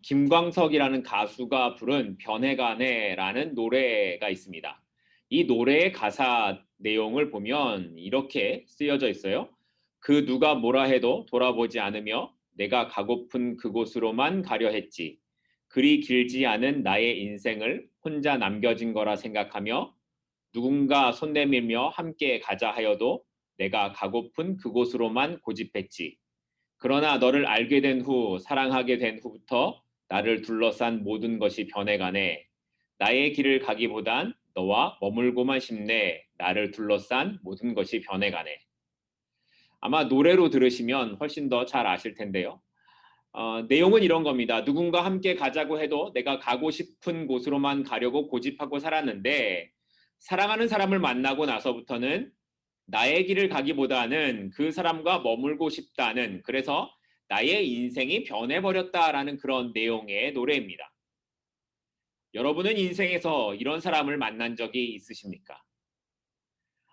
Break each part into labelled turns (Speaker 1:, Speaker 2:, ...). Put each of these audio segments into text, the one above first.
Speaker 1: 김광석이라는 가수가 부른 변해가네라는 노래가 있습니다. 이 노래의 가사 내용을 보면 이렇게 쓰여져 있어요. 그 누가 뭐라 해도 돌아보지 않으며 내가 가고픈 그곳으로만 가려 했지. 그리 길지 않은 나의 인생을 혼자 남겨진 거라 생각하며 누군가 손 내밀며 함께 가자 하여도 내가 가고픈 그곳으로만 고집했지. 그러나 너를 알게 된 후, 사랑하게 된 후부터 나를 둘러싼 모든 것이 변해가네. 나의 길을 가기보단 너와 머물고만 싶네. 나를 둘러싼 모든 것이 변해가네. 아마 노래로 들으시면 훨씬 더 잘 아실 텐데요. 내용은 이런 겁니다. 누군가 함께 가자고 해도 내가 가고 싶은 곳으로만 가려고 고집하고 살았는데 사랑하는 사람을 만나고 나서부터는 나의 길을 가기보다는 그 사람과 머물고 싶다는, 그래서 나의 인생이 변해버렸다라는 그런 내용의 노래입니다. 여러분은 인생에서 이런 사람을 만난 적이 있으십니까?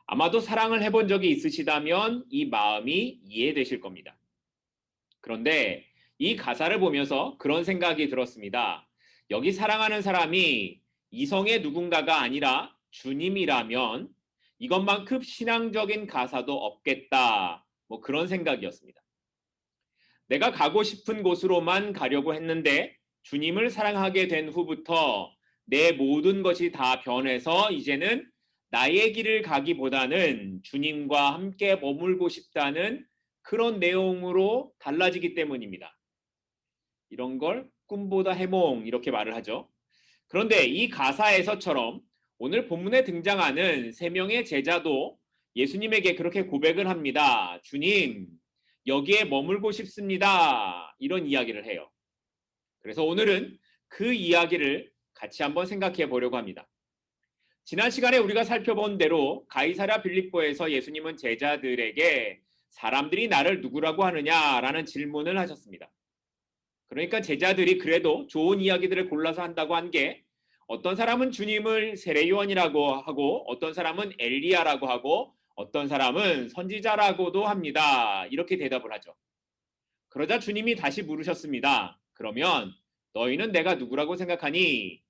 Speaker 1: 아마도 사랑을 해본 적이 있으시다면 이 마음이 이해되실 겁니다. 그런데 이 가사를 보면서 그런 생각이 들었습니다. 여기 사랑하는 사람이 이성의 누군가가 아니라 주님이라면 이것만큼 신앙적인 가사도 없겠다. 뭐 그런 생각이었습니다. 내가 가고 싶은 곳으로만 가려고 했는데 주님을 사랑하게 된 후부터 내 모든 것이 다 변해서 이제는 나의 길을 가기보다는 주님과 함께 머물고 싶다는 그런 내용으로 달라지기 때문입니다. 이런 걸 꿈보다 해몽 이렇게 말을 하죠. 그런데 이 가사에서처럼 오늘 본문에 등장하는 세 명의 제자도 예수님에게 그렇게 고백을 합니다. 주님, 여기에 머물고 싶습니다. 이런 이야기를 해요. 그래서 오늘은 그 이야기를 같이 한번 생각해 보려고 합니다. 지난 시간에 우리가 살펴본 대로 가이사랴 빌립보에서 예수님은 제자들에게 사람들이 나를 누구라고 하느냐라는 질문을 하셨습니다. 그러니까 제자들이 그래도 좋은 이야기들을 골라서 한다고 한 게 어떤 사람은 주님을 세례요한이라고 하고 어떤 사람은 엘리야라고 하고 어떤 사람은 선지자라고도 합니다. 이렇게 대답을 하죠. 그러자 주님이 다시 물으셨습니다. 그러면 너희는 내가 누구라고 생각하니?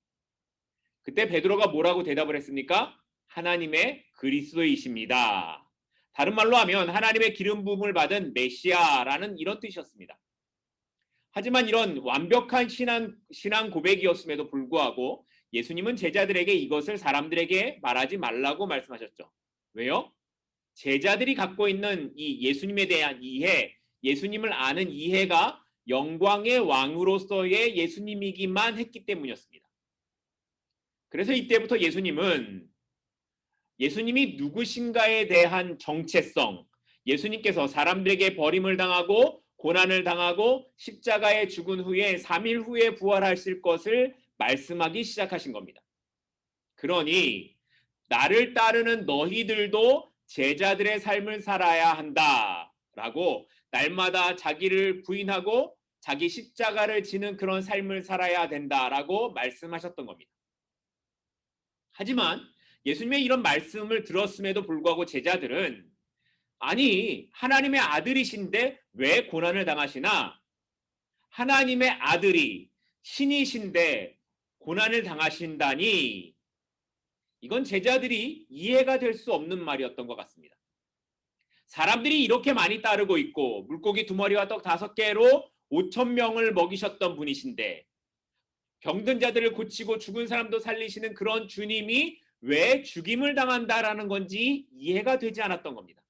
Speaker 1: 그때 베드로가 뭐라고 대답을 했습니까? 하나님의 그리스도이십니다. 다른 말로 하면 하나님의 기름 부음을 받은 메시아라는 이런 뜻이었습니다. 하지만 이런 완벽한 신앙 고백이었음에도 불구하고 예수님은 제자들에게 이것을 사람들에게 말하지 말라고 말씀하셨죠. 왜요? 제자들이 갖고 있는 이 예수님에 대한 이해, 예수님을 아는 이해가 영광의 왕으로서의 예수님이기만 했기 때문이었습니다. 그래서 이때부터 예수님이 누구신가에 대한 정체성, 예수님께서 사람들에게 버림을 당하고 고난을 당하고 십자가에 죽은 후에 3일 후에 부활하실 것을 말씀하기 시작하신 겁니다. 그러니 나를 따르는 너희들도 제자들의 삶을 살아야 한다라고 날마다 자기를 부인하고 자기 십자가를 지는 그런 삶을 살아야 된다라고 말씀하셨던 겁니다. 하지만 예수님의 이런 말씀을 들었음에도 불구하고 제자들은 아니, 하나님의 아들이신데 왜 고난을 당하시나? 하나님의 아들이 신이신데 고난을 당하신다니? 이건 제자들이 이해가 될 수 없는 말이었던 것 같습니다. 사람들이 이렇게 많이 따르고 있고 물고기 2마리와 떡 5개로 5,000명을 먹이셨던 분이신데 병든 자들을 고치고 죽은 사람도 살리시는 그런 주님이 왜 죽임을 당한다라는 건지 이해가 되지 않았던 겁니다.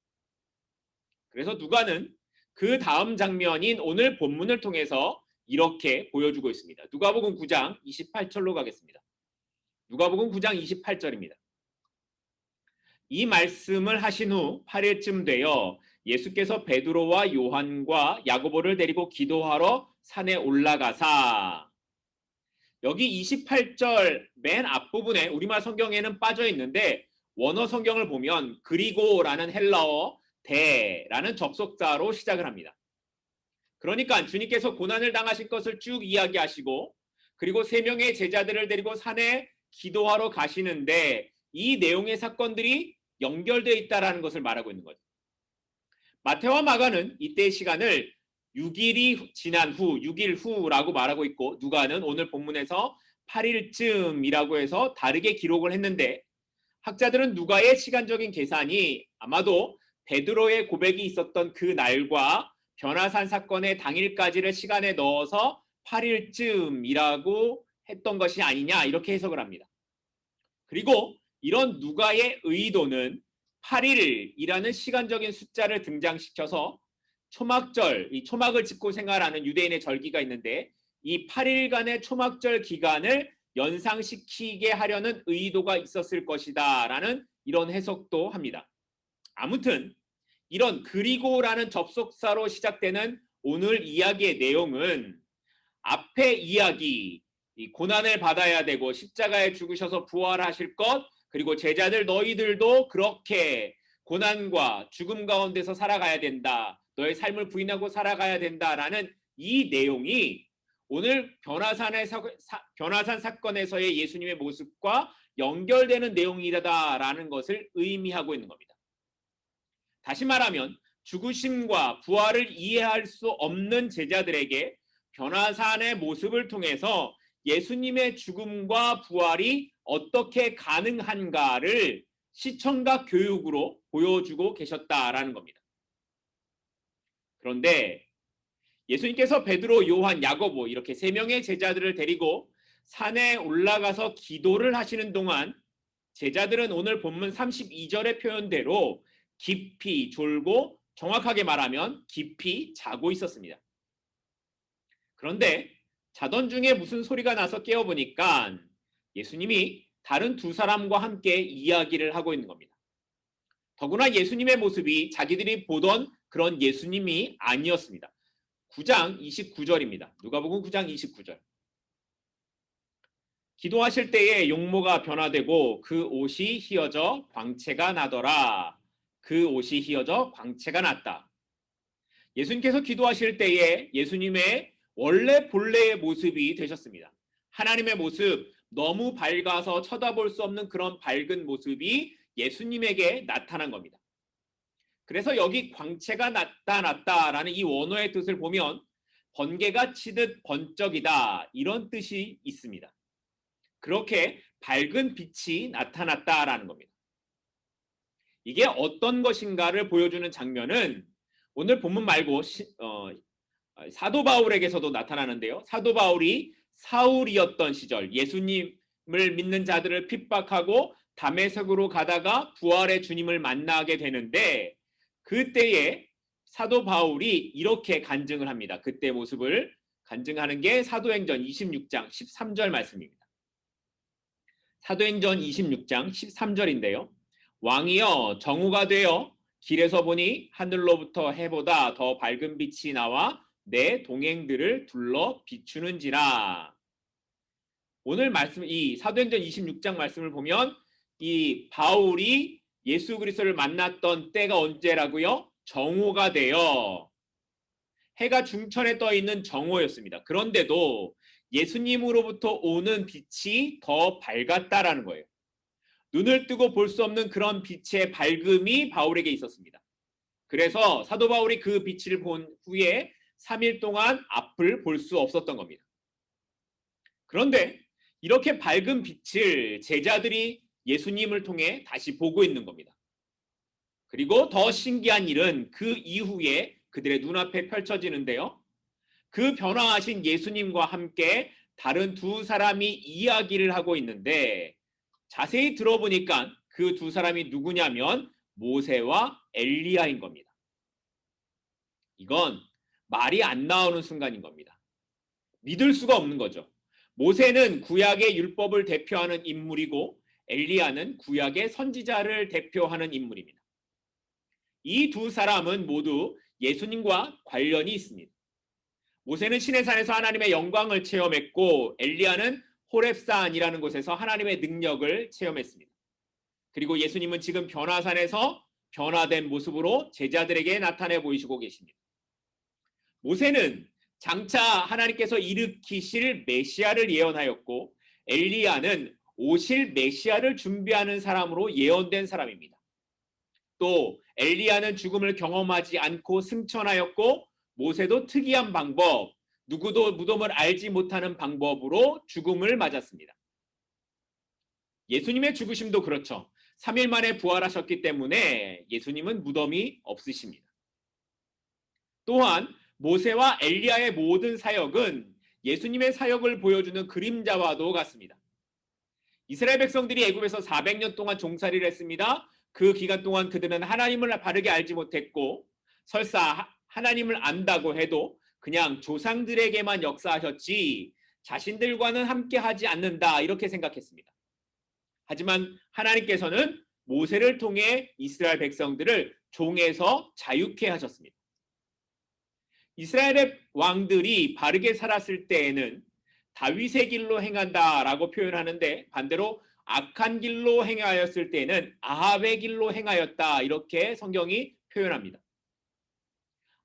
Speaker 1: 그래서 누가는 그 다음 장면인 오늘 본문을 통해서 이렇게 보여주고 있습니다. 누가복음 9장 28절로 가겠습니다. 누가복음 9장 28절입니다. 이 말씀을 하신 후 8일쯤 되어 예수께서 베드로와 요한과 야고보를 데리고 기도하러 산에 올라가사, 여기 28절 맨 앞부분에 우리말 성경에는 빠져 있는데 원어 성경을 보면 그리고라는 헬라어 대라는 접속사로 시작을 합니다. 그러니까 주님께서 고난을 당하실 것을 쭉 이야기하시고 그리고 3명의 제자들을 데리고 산에 기도하러 가시는데 이 내용의 사건들이 연결되어 있다는 것을 말하고 있는 거죠. 마태와 마가는 이때의 시간을 6일이 지난 후, 6일 후라고 말하고 있고 누가는 오늘 본문에서 8일쯤이라고 해서 다르게 기록을 했는데 학자들은 누가의 시간적인 계산이 아마도 베드로의 고백이 있었던 그 날과 변화산 사건의 당일까지를 시간에 넣어서 8일쯤이라고 했던 것이 아니냐 이렇게 해석을 합니다. 그리고 이런 누가의 의도는 8일이라는 시간적인 숫자를 등장시켜서 초막절, 이 초막을 짓고 생활하는 유대인의 절기가 있는데 이 8일간의 초막절 기간을 연상시키게 하려는 의도가 있었을 것이다 라는 이런 해석도 합니다. 아무튼 이런 그리고라는 접속사로 시작되는 오늘 이야기의 내용은 앞의 이야기, 이 고난을 받아야 되고 십자가에 죽으셔서 부활하실 것, 그리고 제자들 너희들도 그렇게 고난과 죽음 가운데서 살아가야 된다. 너의 삶을 부인하고 살아가야 된다라는 이 내용이 오늘 변화산 사건에서의 예수님의 모습과 연결되는 내용이다라는 것을 의미하고 있는 겁니다. 다시 말하면 죽으심과 부활을 이해할 수 없는 제자들에게 변화산의 모습을 통해서 예수님의 죽음과 부활이 어떻게 가능한가를 시청각 교육으로 보여주고 계셨다라는 겁니다. 그런데 예수님께서 베드로, 요한, 야고보 이렇게 세 명의 제자들을 데리고 산에 올라가서 기도를 하시는 동안 제자들은 오늘 본문 32절의 표현대로 깊이 졸고 정확하게 말하면 깊이 자고 있었습니다. 그런데 자던 중에 무슨 소리가 나서 깨어보니까 예수님이 다른 두 사람과 함께 이야기를 하고 있는 겁니다. 더구나 예수님의 모습이 자기들이 보던 그런 예수님이 아니었습니다. 9장 29절입니다. 누가복음 9장 29절. 기도하실 때에 용모가 변화되고 그 옷이 휘어져 광채가 나더라. 그 옷이 휘어져 광채가 났다. 예수님께서 기도하실 때에 예수님의 원래 본래의 모습이 되셨습니다. 하나님의 모습, 너무 밝아서 쳐다볼 수 없는 그런 밝은 모습이 예수님에게 나타난 겁니다. 그래서 여기 광채가 나타났다라는 이 원어의 뜻을 보면 번개가 치듯 번쩍이다 이런 뜻이 있습니다. 그렇게 밝은 빛이 나타났다라는 겁니다. 이게 어떤 것인가를 보여주는 장면은 오늘 본문 말고 사도 바울에게서도 나타나는데요. 사도 바울이 사울이었던 시절 예수님을 믿는 자들을 핍박하고 다메섹으로 가다가 부활의 주님을 만나게 되는데 그때에 사도 바울이 이렇게 간증을 합니다. 그때 모습을 간증하는 게 사도행전 26장 13절 말씀입니다. 사도행전 26장 13절인데요. 왕이여 정오가 되어 길에서 보니 하늘로부터 해보다 더 밝은 빛이 나와 내 동행들을 둘러 비추는지라. 오늘 말씀 이 사도행전 26장 말씀을 보면 이 바울이 예수 그리스도를 만났던 때가 언제라고요? 정오가 되어 해가 중천에 떠 있는 정오였습니다. 그런데도 예수님으로부터 오는 빛이 더 밝았다라는 거예요. 눈을 뜨고 볼 수 없는 그런 빛의 밝음이 바울에게 있었습니다. 그래서 사도 바울이 그 빛을 본 후에 3일 동안 앞을 볼 수 없었던 겁니다. 그런데 이렇게 밝은 빛을 제자들이 예수님을 통해 다시 보고 있는 겁니다. 그리고 더 신기한 일은 그 이후에 그들의 눈앞에 펼쳐지는데요. 그 변화하신 예수님과 함께 다른 두 사람이 이야기를 하고 있는데 자세히 들어보니까 그 두 사람이 누구냐면 모세와 엘리야인 겁니다. 이건 말이 안 나오는 순간인 겁니다. 믿을 수가 없는 거죠. 모세는 구약의 율법을 대표하는 인물이고 엘리야는 구약의 선지자를 대표하는 인물입니다. 이 두 사람은 모두 예수님과 관련이 있습니다. 모세는 시내산에서 하나님의 영광을 체험했고 엘리야는 호렙산이라는 곳에서 하나님의 능력을 체험했습니다. 그리고 예수님은 지금 변화산에서 변화된 모습으로 제자들에게 나타내 보이시고 계십니다. 모세는 장차 하나님께서 일으키실 메시아를 예언하였고 엘리야는 오실 메시아를 준비하는 사람으로 예언된 사람입니다. 또 엘리야는 죽음을 경험하지 않고 승천하였고 모세도 특이한 방법, 누구도 무덤을 알지 못하는 방법으로 죽음을 맞았습니다. 예수님의 죽으심도 그렇죠. 3일 만에 부활하셨기 때문에 예수님은 무덤이 없으십니다. 또한 모세와 엘리야의 모든 사역은 예수님의 사역을 보여주는 그림자와도 같습니다. 이스라엘 백성들이 애굽에서 400년 동안 종살이를 했습니다. 그 기간 동안 그들은 하나님을 바르게 알지 못했고, 설사 하나님을 안다고 해도 그냥 조상들에게만 역사하셨지 자신들과는 함께 하지 않는다, 이렇게 생각했습니다. 하지만 하나님께서는 모세를 통해 이스라엘 백성들을 종에서 자유케 하셨습니다. 이스라엘의 왕들이 바르게 살았을 때에는 다윗의 길로 행한다라고 표현하는데, 반대로 악한 길로 행하였을 때에는 아합의 길로 행하였다, 이렇게 성경이 표현합니다.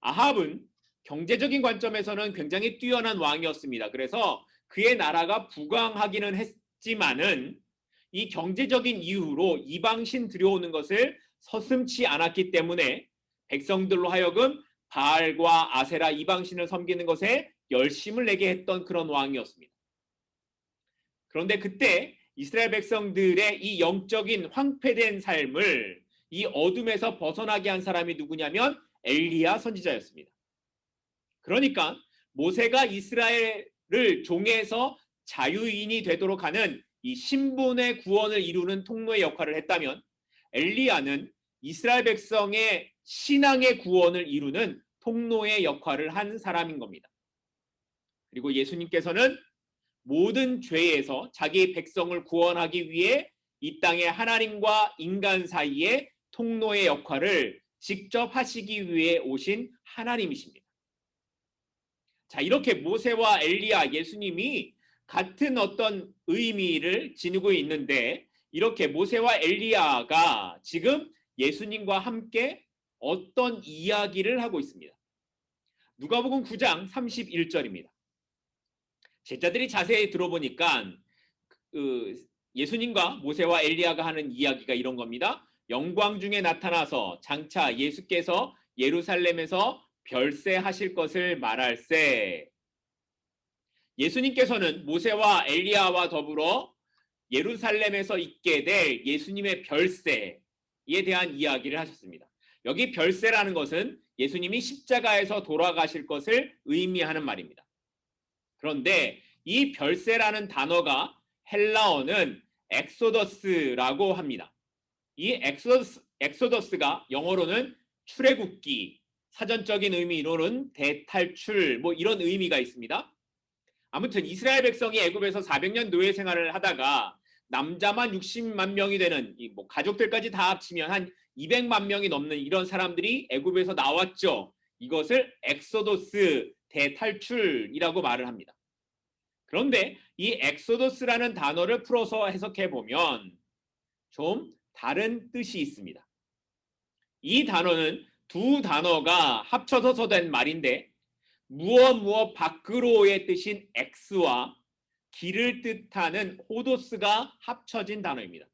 Speaker 1: 아합은 경제적인 관점에서는 굉장히 뛰어난 왕이었습니다. 그래서 그의 나라가 부강하기는 했지만은 이 경제적인 이유로 이방신 들여오는 것을 서슴지 않았기 때문에 백성들로 하여금 바알과 아세라 이방신을 섬기는 것에 열심을 내게 했던 그런 왕이었습니다. 그런데 그때 이스라엘 백성들의 이 영적인 황폐된 삶을 이 어둠에서 벗어나게 한 사람이 누구냐면 엘리야 선지자였습니다. 그러니까 모세가 이스라엘을 종에서 자유인이 되도록 하는 이 신분의 구원을 이루는 통로의 역할을 했다면, 엘리야는 이스라엘 백성의 신앙의 구원을 이루는 통로의 역할을 한 사람인 겁니다. 그리고 예수님께서는 모든 죄에서 자기 백성을 구원하기 위해 이 땅에 하나님과 인간 사이의 통로의 역할을 직접 하시기 위해 오신 하나님이십니다. 자, 이렇게 모세와 엘리야, 예수님이 같은 어떤 의미를 지니고 있는데, 이렇게 모세와 엘리야가 지금 예수님과 함께 어떤 이야기를 하고 있습니다. 누가복음 9장 31절입니다. 제자들이 자세히 들어보니까 예수님과 모세와 엘리야가 하는 이야기가 이런 겁니다. 영광 중에 나타나서 장차 예수께서 예루살렘에서 별세하실 것을 말할세. 예수님께서는 모세와 엘리야와 더불어 예루살렘에서 있게 될 예수님의 별세에 대한 이야기를 하셨습니다. 여기 별세라는 것은 예수님이 십자가에서 돌아가실 것을 의미하는 말입니다. 그런데 이 별세라는 단어가 헬라어는 엑소더스라고 합니다. 이 엑소더스가 영어로는 출애굽기, 사전적인 의미로는 대탈출, 이런 의미가 있습니다. 아무튼 이스라엘 백성이 애굽에서 400년 노예 생활을 하다가 남자만 60만 명이 되는 가족들까지 다 합치면 한 200만 명이 넘는 이런 사람들이 애굽에서 나왔죠. 이것을 엑소더스, 대탈출이라고 말을 합니다. 그런데 이 엑소더스라는 단어를 풀어서 해석해 보면 좀 다른 뜻이 있습니다. 이 단어는 두 단어가 합쳐서 된 말인데, 무엇 밖으로의 뜻인 엑스와 길을 뜻하는 호도스가 합쳐진 단어입니다.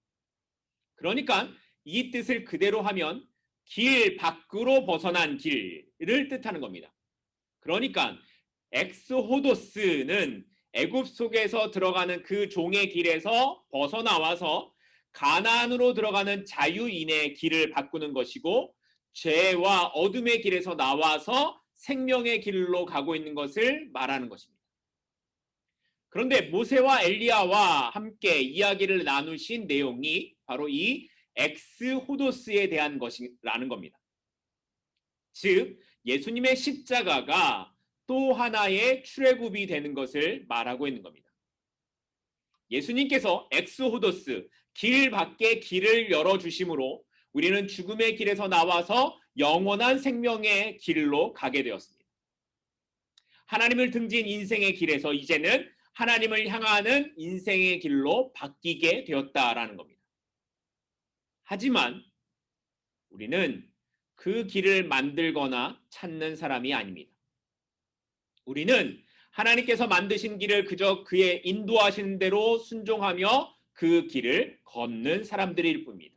Speaker 1: 그러니까 이 뜻을 그대로 하면 길 밖으로 벗어난 길을 뜻하는 겁니다. 그러니까 엑스호도스는 애굽 속에서 들어가는 그 종의 길에서 벗어나와서 가나안으로 들어가는 자유인의 길을 바꾸는 것이고, 죄와 어둠의 길에서 나와서 생명의 길로 가고 있는 것을 말하는 것입니다. 그런데 모세와 엘리야와 함께 이야기를 나누신 내용이 바로 이 엑스호도스에 대한 것이라는 겁니다. 즉 예수님의 십자가가 또 하나의 출애굽이 되는 것을 말하고 있는 겁니다. 예수님께서 엑스호도스, 길 밖에 길을 열어주심으로 우리는 죽음의 길에서 나와서 영원한 생명의 길로 가게 되었습니다. 하나님을 등진 인생의 길에서 이제는 하나님을 향하는 인생의 길로 바뀌게 되었다라는 겁니다. 하지만 우리는 그 길을 만들거나 찾는 사람이 아닙니다. 우리는 하나님께서 만드신 길을 그저 그의 인도하시는 대로 순종하며 그 길을 걷는 사람들일 뿐입니다.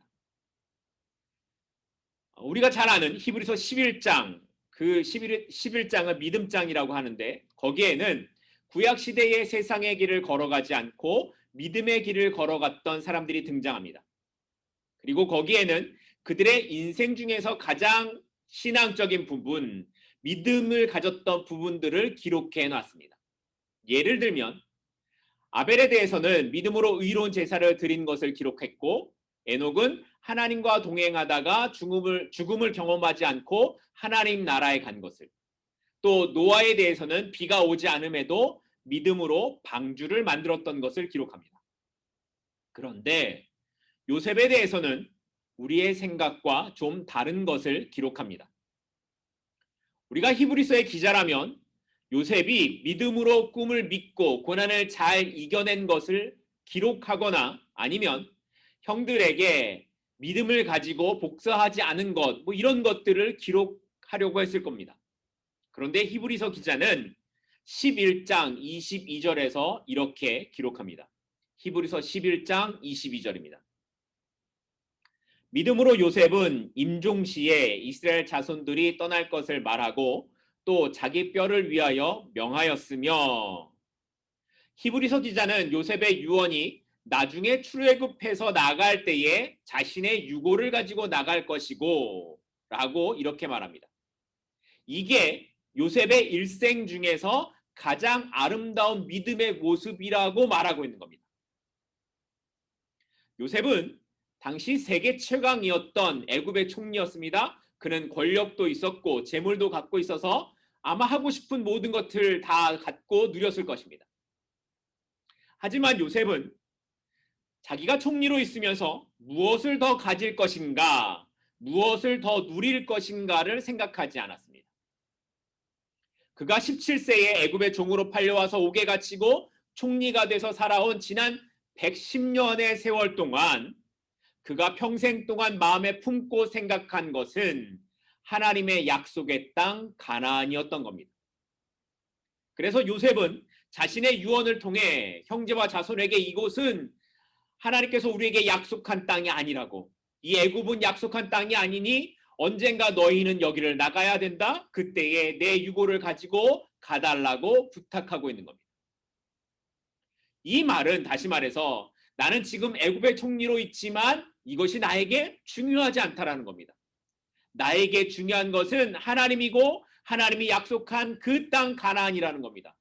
Speaker 1: 우리가 잘 아는 히브리서 11장 그 11장은 믿음장이라고 하는데 거기에는 구약 시대의 세상의 길을 걸어가지 않고 믿음의 길을 걸어갔던 사람들이 등장합니다. 그리고 거기에는 그들의 인생 중에서 가장 신앙적인 부분, 믿음을 가졌던 부분들을 기록해 놨습니다. 예를 들면 아벨에 대해서는 믿음으로 의로운 제사를 드린 것을 기록했고, 에녹은 하나님과 동행하다가 죽음을 경험하지 않고 하나님 나라에 간 것을, 또 노아에 대해서는 비가 오지 않음에도 믿음으로 방주를 만들었던 것을 기록합니다. 그런데 요셉에 대해서는 우리의 생각과 좀 다른 것을 기록합니다. 우리가 히브리서의 기자라면 요셉이 믿음으로 꿈을 믿고 고난을 잘 이겨낸 것을 기록하거나 아니면 형들에게 믿음을 가지고 복사하지 않은 것, 이런 것들을 기록하려고 했을 겁니다. 그런데 히브리서 기자는 11장 22절에서 이렇게 기록합니다. 히브리서 11장 22절입니다. 믿음으로 요셉은 임종시에 이스라엘 자손들이 떠날 것을 말하고 또 자기 뼈를 위하여 명하였으며, 히브리서 기자는 요셉의 유언이 나중에 출애굽해서 나갈 때에 자신의 유고를 가지고 나갈 것이고 라고 이렇게 말합니다. 이게 요셉의 일생 중에서 가장 아름다운 믿음의 모습이라고 말하고 있는 겁니다. 요셉은 당시 세계 최강이었던 애굽의 총리였습니다. 그는 권력도 있었고 재물도 갖고 있어서 아마 하고 싶은 모든 것을 다 갖고 누렸을 것입니다. 하지만 요셉은 자기가 총리로 있으면서 무엇을 더 가질 것인가, 무엇을 더 누릴 것인가를 생각하지 않았습니다. 그가 17세에 애굽의 종으로 팔려와서 옥에 갇히고 총리가 돼서 살아온 지난 110년의 세월 동안 그가 평생 동안 마음에 품고 생각한 것은 하나님의 약속의 땅 가나안이었던 겁니다. 그래서 요셉은 자신의 유언을 통해 형제와 자손에게 이곳은 하나님께서 우리에게 약속한 땅이 아니라고, 이 애굽은 약속한 땅이 아니니 언젠가 너희는 여기를 나가야 된다, 그때에 내 유고를 가지고 가달라고 부탁하고 있는 겁니다. 이 말은 다시 말해서 나는 지금 애굽의 총리로 있지만 이것이 나에게 중요하지 않다라는 겁니다. 나에게 중요한 것은 하나님이고 하나님이 약속한 그 땅 가나안이라는 겁니다.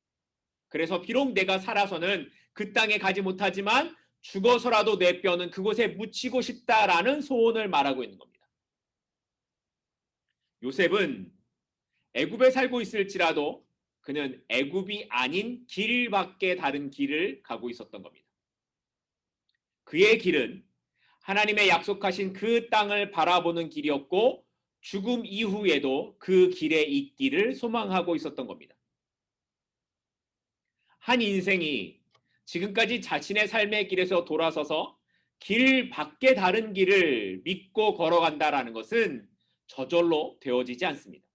Speaker 1: 그래서 비록 내가 살아서는 그 땅에 가지 못하지만 죽어서라도 내 뼈는 그곳에 묻히고 싶다라는 소원을 말하고 있는 겁니다. 요셉은 애굽에 살고 있을지라도 그는 애굽이 아닌 길밖에 다른 길을 가고 있었던 겁니다. 그의 길은 하나님의 약속하신 그 땅을 바라보는 길이었고 죽음 이후에도 그 길에 있기를 소망하고 있었던 겁니다. 한 인생이 지금까지 자신의 삶의 길에서 돌아서서 길 밖에 다른 길을 믿고 걸어간다라는 것은 저절로 되어지지 않습니다.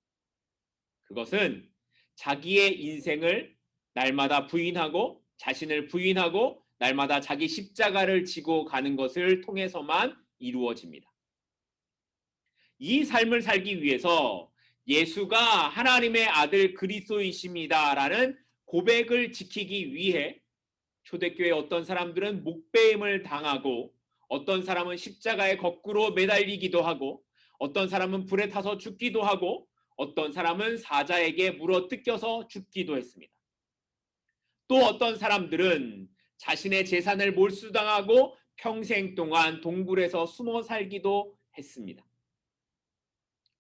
Speaker 1: 그것은 자기의 인생을 날마다 부인하고 자신을 부인하고 날마다 자기 십자가를 지고 가는 것을 통해서만 이루어집니다. 이 삶을 살기 위해서 예수가 하나님의 아들 그리스도이십니다라는 고백을 지키기 위해 초대교회 어떤 사람들은 목배임을 당하고 어떤 사람은 십자가에 거꾸로 매달리기도 하고 어떤 사람은 불에 타서 죽기도 하고 어떤 사람은 사자에게 물어 뜯겨서 죽기도 했습니다. 또 어떤 사람들은 자신의 재산을 몰수당하고 평생 동안 동굴에서 숨어 살기도 했습니다.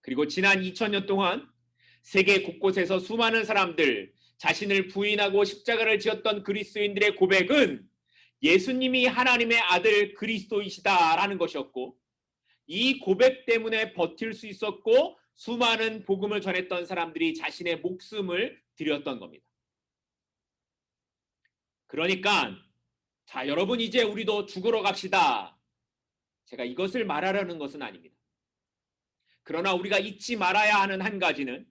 Speaker 1: 그리고 지난 2000년 동안 세계 곳곳에서 수많은 사람들, 자신을 부인하고 십자가를 지었던 그리스도인들의 고백은 예수님이 하나님의 아들 그리스도이시다라는 것이었고, 이 고백 때문에 버틸 수 있었고 수많은 복음을 전했던 사람들이 자신의 목숨을 드렸던 겁니다. 그러니까 자, 여러분 이제 우리도 죽으러 갑시다. 제가 이것을 말하려는 것은 아닙니다. 그러나 우리가 잊지 말아야 하는 한 가지는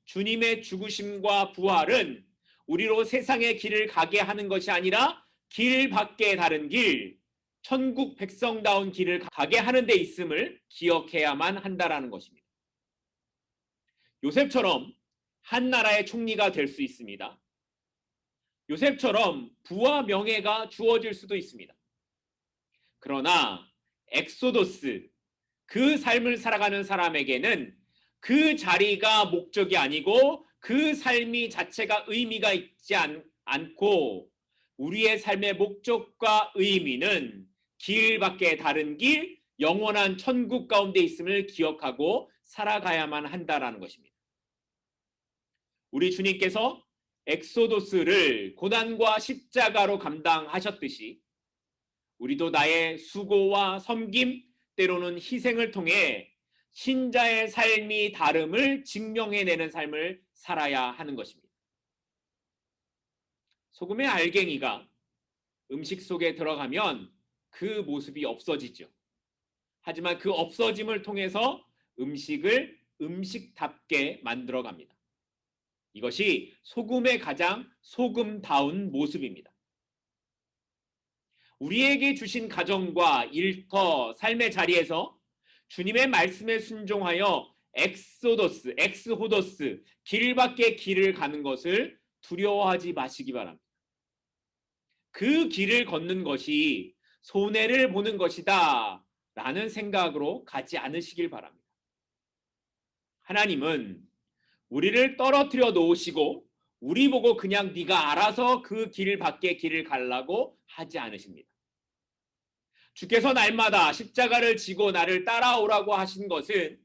Speaker 1: 주님의 죽으심과 부활은 우리로 세상의 길을 가게 하는 것이 아니라 길 밖에 다른 길, 천국 백성다운 길을 가게 하는 데 있음을 기억해야만 한다라는 것입니다. 요셉처럼 한 나라의 총리가 될 수 있습니다. 요셉처럼 부와 명예가 주어질 수도 있습니다. 그러나 엑소도스, 그 삶을 살아가는 사람에게는 그 자리가 목적이 아니고 그 삶이 자체가 의미가 있지 않고 우리의 삶의 목적과 의미는 길 밖에 다른 길, 영원한 천국 가운데 있음을 기억하고 살아가야만 한다라는 것입니다. 우리 주님께서 엑소도스를 고난과 십자가로 감당하셨듯이 우리도 나의 수고와 섬김, 때로는 희생을 통해 신자의 삶이 다름을 증명해내는 삶을 살아야 하는 것입니다. 소금의 알갱이가 음식 속에 들어가면 그 모습이 없어지죠. 하지만 그 없어짐을 통해서 음식을 음식답게 만들어갑니다. 이것이 소금의 가장 소금다운 모습입니다. 우리에게 주신 가정과 일터, 삶의 자리에서 주님의 말씀에 순종하여 엑스호도스, 길 밖에 길을 가는 것을 두려워하지 마시기 바랍니다. 그 길을 걷는 것이 손해를 보는 것이다 라는 생각으로 가지 않으시길 바랍니다. 하나님은 우리를 떨어뜨려 놓으시고 우리 보고 그냥 네가 알아서 그 길 밖에 길을 가려고 하지 않으십니다. 주께서 날마다 십자가를 지고 나를 따라오라고 하신 것은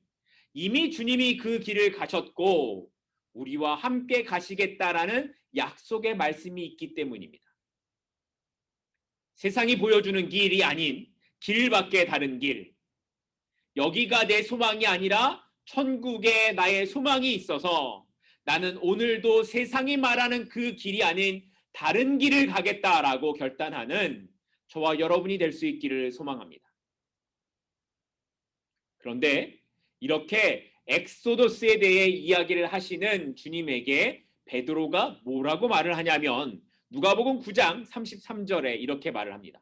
Speaker 1: 이미 주님이 그 길을 가셨고 우리와 함께 가시겠다라는 약속의 말씀이 있기 때문입니다. 세상이 보여주는 길이 아닌 길 밖에 다른 길, 여기가 내 소망이 아니라 천국에 나의 소망이 있어서 나는 오늘도 세상이 말하는 그 길이 아닌 다른 길을 가겠다라고 결단하는 저와 여러분이 될 수 있기를 소망합니다. 그런데 이렇게 엑소도스에 대해 이야기를 하시는 주님에게 베드로가 뭐라고 말을 하냐면 누가복음 9장 33절에 이렇게 말을 합니다.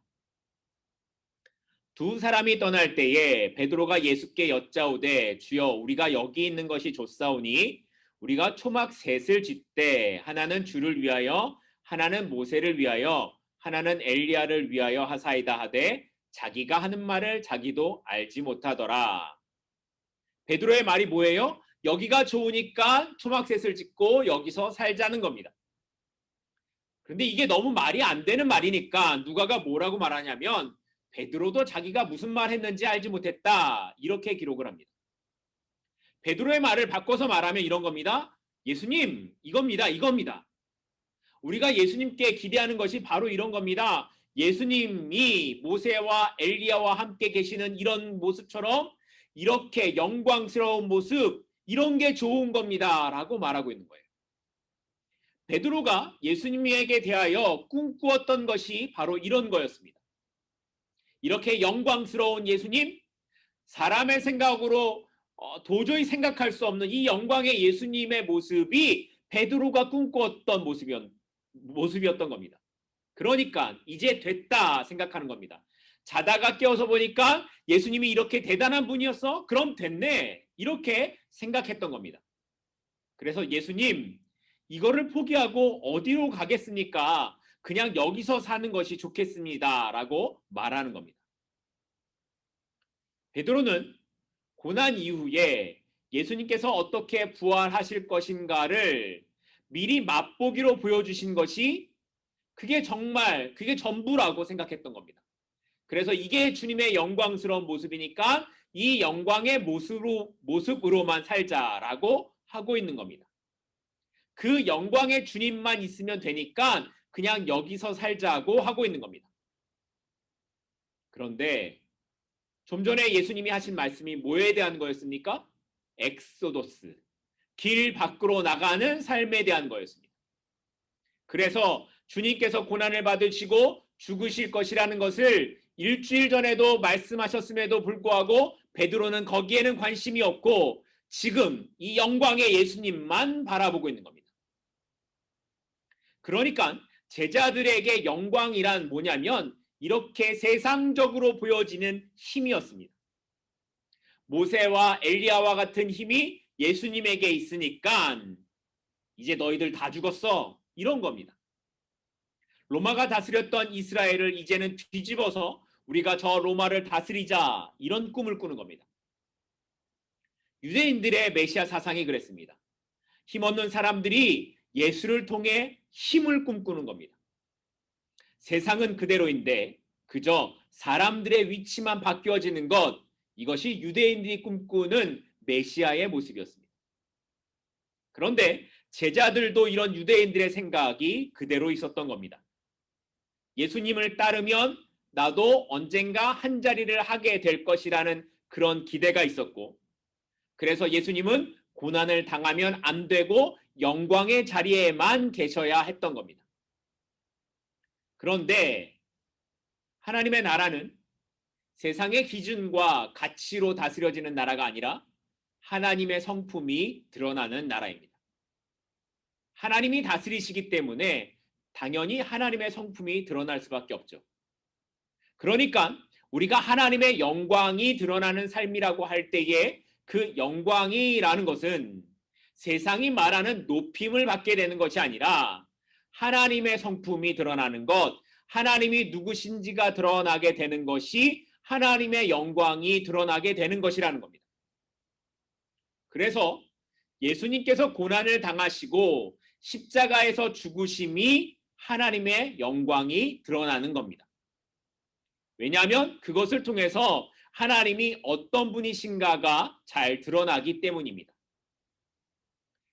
Speaker 1: 두 사람이 떠날 때에 베드로가 예수께 여짜오되 주여 우리가 여기 있는 것이 좋사오니 우리가 초막 셋을 짓되 하나는 주를 위하여 하나는 모세를 위하여 하나는 엘리야를 위하여 하사이다 하되 자기가 하는 말을 자기도 알지 못하더라. 베드로의 말이 뭐예요? 여기가 좋으니까 초막셋을 짓고 여기서 살자는 겁니다. 그런데 이게 너무 말이 안 되는 말이니까 누가가 뭐라고 말하냐면 베드로도 자기가 무슨 말 했는지 알지 못했다 이렇게 기록을 합니다. 베드로의 말을 바꿔서 말하면 이런 겁니다. 예수님 이겁니다. 우리가 예수님께 기대하는 것이 바로 이런 겁니다. 예수님이 모세와 엘리야와 함께 계시는 이런 모습처럼 이렇게 영광스러운 모습, 이런 게 좋은 겁니다 라고 말하고 있는 거예요. 베드로가 예수님에게 대하여 꿈꾸었던 것이 바로 이런 거였습니다. 이렇게 영광스러운 예수님, 사람의 생각으로 도저히 생각할 수 없는 이 영광의 예수님의 모습이 베드로가 꿈꾸었던 모습이었던 겁니다. 그러니까 이제 됐다 생각하는 겁니다. 자다가 깨어서 보니까 예수님이 이렇게 대단한 분이었어? 그럼 됐네. 이렇게 생각했던 겁니다. 그래서 예수님, 이거를 포기하고 어디로 가겠습니까? 그냥 여기서 사는 것이 좋겠습니다. 라고 말하는 겁니다. 베드로는 고난 이후에 예수님께서 어떻게 부활하실 것인가를 미리 맛보기로 보여주신 것이 그게 전부라고 생각했던 겁니다. 그래서 이게 주님의 영광스러운 모습이니까 이 영광의 모습으로만 살자라고 하고 있는 겁니다. 그 영광의 주님만 있으면 되니까 그냥 여기서 살자고 하고 있는 겁니다. 그런데 좀 전에 예수님이 하신 말씀이 뭐에 대한 거였습니까? 엑소도스, 길 밖으로 나가는 삶에 대한 거였습니다. 그래서 주님께서 고난을 받으시고 죽으실 것이라는 것을 일주일 전에도 말씀하셨음에도 불구하고 베드로는 거기에는 관심이 없고 지금 이 영광의 예수님만 바라보고 있는 겁니다. 그러니까 제자들에게 영광이란 뭐냐면 이렇게 세상적으로 보여지는 힘이었습니다. 모세와 엘리야와 같은 힘이 예수님에게 있으니까 이제 너희들 다 죽었어. 이런 겁니다. 로마가 다스렸던 이스라엘을 이제는 뒤집어서 우리가 저 로마를 다스리자, 이런 꿈을 꾸는 겁니다. 유대인들의 메시아 사상이 그랬습니다. 힘없는 사람들이 예수를 통해 힘을 꿈꾸는 겁니다. 세상은 그대로인데 그저 사람들의 위치만 바뀌어지는 것, 이것이 유대인들이 꿈꾸는 메시아의 모습이었습니다. 그런데 제자들도 이런 유대인들의 생각이 그대로 있었던 겁니다. 예수님을 따르면 나도 언젠가 한 자리를 하게 될 것이라는 그런 기대가 있었고, 그래서 예수님은 고난을 당하면 안 되고 영광의 자리에만 계셔야 했던 겁니다. 그런데 하나님의 나라는 세상의 기준과 가치로 다스려지는 나라가 아니라 하나님의 성품이 드러나는 나라입니다. 하나님이 다스리시기 때문에 당연히 하나님의 성품이 드러날 수밖에 없죠. 그러니까 우리가 하나님의 영광이 드러나는 삶이라고 할 때에 그 영광이라는 것은 세상이 말하는 높임을 받게 되는 것이 아니라 하나님의 성품이 드러나는 것, 하나님이 누구신지가 드러나게 되는 것이 하나님의 영광이 드러나게 되는 것이라는 겁니다. 그래서 예수님께서 고난을 당하시고 십자가에서 죽으심이 하나님의 영광이 드러나는 겁니다. 왜냐하면 그것을 통해서 하나님이 어떤 분이신가가 잘 드러나기 때문입니다.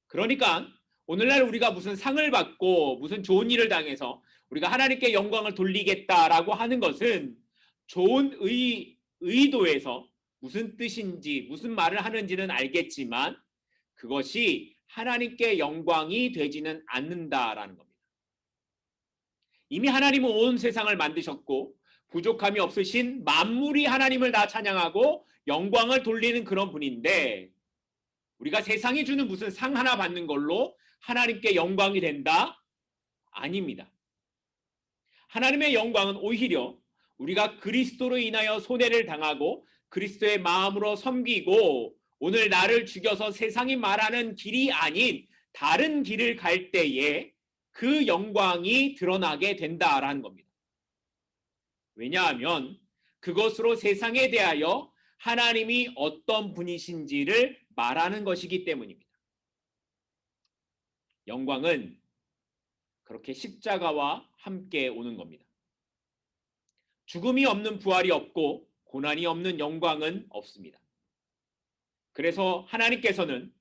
Speaker 1: 그러니까 오늘날 우리가 무슨 상을 받고 무슨 좋은 일을 당해서 우리가 하나님께 영광을 돌리겠다라고 하는 것은 좋은 의도에서 무슨 뜻인지 무슨 말을 하는지는 알겠지만 그것이 하나님께 영광이 되지는 않는다라는 겁니다. 이미 하나님은 온 세상을 만드셨고 부족함이 없으신 만물이 하나님을 다 찬양하고 영광을 돌리는 그런 분인데, 우리가 세상이 주는 무슨 상 하나 받는 걸로 하나님께 영광이 된다? 아닙니다. 하나님의 영광은 오히려 우리가 그리스도로 인하여 손해를 당하고 그리스도의 마음으로 섬기고 오늘 나를 죽여서 세상이 말하는 길이 아닌 다른 길을 갈 때에 그 영광이 드러나게 된다라는 겁니다. 왜냐하면 그것으로 세상에 대하여 하나님이 어떤 분이신지를 말하는 것이기 때문입니다. 영광은 그렇게 십자가와 함께 오는 겁니다. 죽음이 없는 부활이 없고 고난이 없는 영광은 없습니다. 그래서 하나님께서는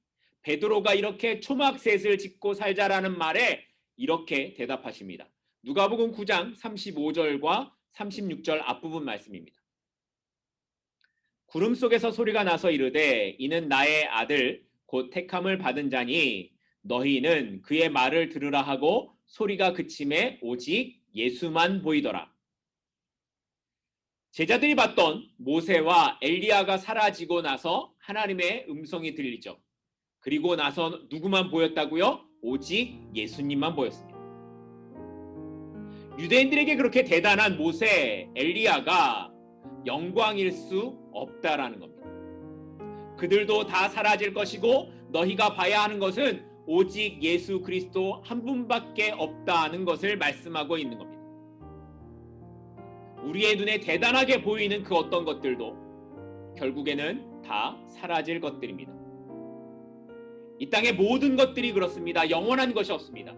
Speaker 1: 베드로가 이렇게 초막셋을 짓고 살자라는 말에 이렇게 대답하십니다. 누가복음 9장 35절과 36절 앞부분 말씀입니다. 구름 속에서 소리가 나서 이르되 이는 나의 아들 곧 택함을 받은 자니 너희는 그의 말을 들으라 하고 소리가 그침에 오직 예수만 보이더라. 제자들이 봤던 모세와 엘리야가 사라지고 나서 하나님의 음성이 들리죠. 그리고 나서 누구만 보였다고요? 오직 예수님만 보였습니다. 유대인들에게 그렇게 대단한 모세, 엘리야가 영광일 수 없다라는 겁니다. 그들도 다 사라질 것이고 너희가 봐야 하는 것은 오직 예수 그리스도 한 분밖에 없다는 것을 말씀하고 있는 겁니다. 우리의 눈에 대단하게 보이는 그 어떤 것들도 결국에는 다 사라질 것들입니다. 이 땅의 모든 것들이 그렇습니다. 영원한 것이 없습니다.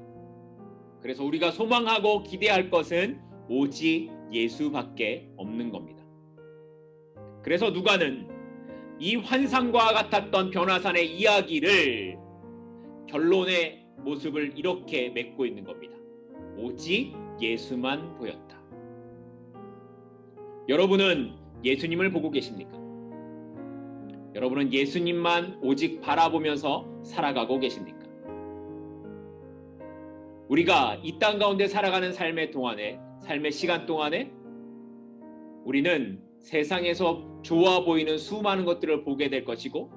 Speaker 1: 그래서 우리가 소망하고 기대할 것은 오직 예수밖에 없는 겁니다. 그래서 누가는 이 환상과 같았던 변화산의 이야기를 결론의 모습을 이렇게 맺고 있는 겁니다. 오직 예수만 보였다. 여러분은 예수님을 보고 계십니까? 여러분은 예수님만 오직 바라보면서 살아가고 계십니까? 우리가 이 땅 가운데 살아가는 삶의 시간 동안에 우리는 세상에서 좋아 보이는 수많은 것들을 보게 될 것이고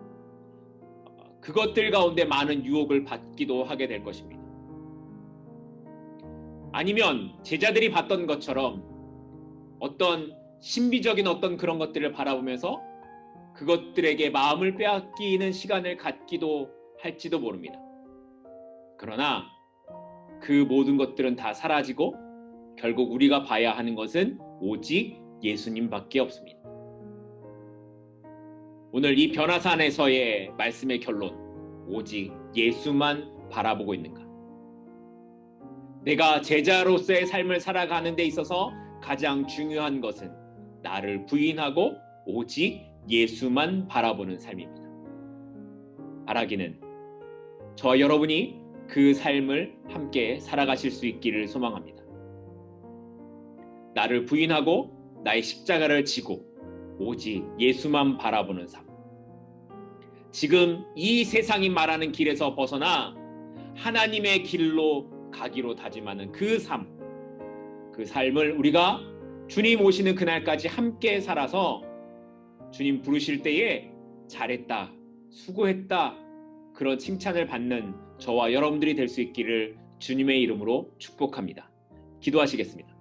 Speaker 1: 그것들 가운데 많은 유혹을 받기도 하게 될 것입니다. 아니면 제자들이 봤던 것처럼 어떤 신비적인 어떤 그런 것들을 바라보면서 그것들에게 마음을 빼앗기는 시간을 갖기도 할지도 모릅니다. 그러나 그 모든 것들은 다 사라지고 결국 우리가 봐야 하는 것은 오직 예수님밖에 없습니다. 오늘 이 변화산에서의 말씀의 결론, 오직 예수만 바라보고 있는가? 내가 제자로서의 삶을 살아가는 데 있어서 가장 중요한 것은 나를 부인하고 오직 예수만 바라보는 삶입니다. 바라기는 저와 여러분이 그 삶을 함께 살아가실 수 있기를 소망합니다. 나를 부인하고 나의 십자가를 지고 오직 예수만 바라보는 삶. 지금 이 세상이 말하는 길에서 벗어나 하나님의 길로 가기로 다짐하는 그 삶, 그 삶을 우리가 주님 오시는 그날까지 함께 살아서 주님 부르실 때에 잘했다, 수고했다, 그런 칭찬을 받는 저와 여러분들이 될 수 있기를 주님의 이름으로 축복합니다. 기도하시겠습니다.